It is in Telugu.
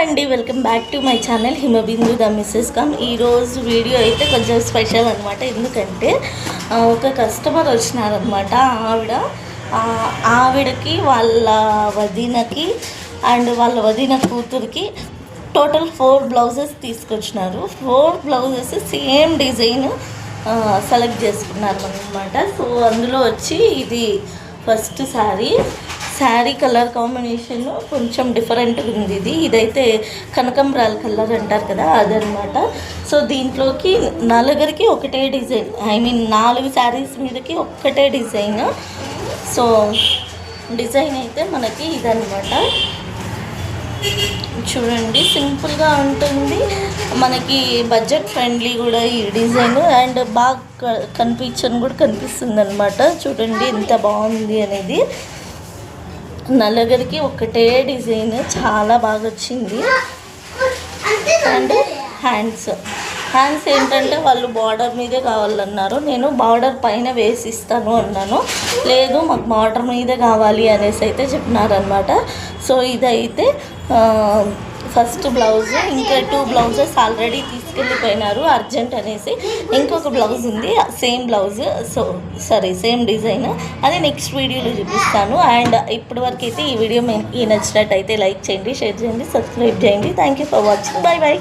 అండి, welcome back to my channel Himabindu the Mrs com. ఈరోజు వీడియో అయితే కొంచెం స్పెషల్ అనమాట. ఎందుకంటే ఒక కస్టమర్ వచ్చినారనమాట. ఆవిడకి వాళ్ళ వదినకి అండ్ వాళ్ళ వదిన కూతురికి టోటల్ 4 బ్లౌజెస్ తీసుకొచ్చినారు. 4 బ్లౌజెస్ సేమ్ డిజైన్ సెలెక్ట్ చేసుకున్నారు అనమాట. సో అందులో వచ్చి ఇది ఫస్ట్ శారీ కలర్ కాంబినేషన్ కొంచెం డిఫరెంట్గా ఉంది. ఇదైతే కనకంబరాల కలర్ అంటారు కదా, అదనమాట. సో దీంట్లోకి నలుగురికి ఒకటే డిజైన్, 4 శారీస్ మీదకి ఒక్కటే డిజైన్. సో డిజైన్ అయితే మనకి ఇదనమాట. చూడండి, సింపుల్గా ఉంటుంది, మనకి బడ్జెట్ ఫ్రెండ్లీ కూడా ఈ డిజైన్. అండ్ బాగా కనిపిస్తుంది అనమాట. చూడండి ఎంత బాగుంది అనేది. నలుగురికి ఒకటే డిజైన్, చాలా బాగా వచ్చింది. అండ్ హ్యాండ్స్ ఏంటంటే వాళ్ళు బార్డర్ మీదే కావాలన్నారు. నేను బార్డర్ పైన వేసిస్తాను అన్నాను. లేదు, మాకు బార్డర్ మీదే కావాలి అనేసి అయితే చెప్పినారనమాట. సో ఇదైతే ఫస్ట్ బ్లౌజ్. ఇంకా 2 బ్లౌజెస్ ఆల్రెడీ తీసుకెళ్ళిపోయినారు అర్జెంట్ అనేసి. ఇంకొక బ్లౌజ్ ఉంది, సేమ్ బ్లౌజ్, సేమ్ డిజైన్. అది నెక్స్ట్ వీడియోలో చూపిస్తాను. అండ్ ఇప్పటి వరకు అయితే ఈ వీడియో మీకు నచ్చినట్టయితే లైక్ చేయండి, షేర్ చేయండి, సబ్స్క్రైబ్ చేయండి. Thank you for watching. Bye bye.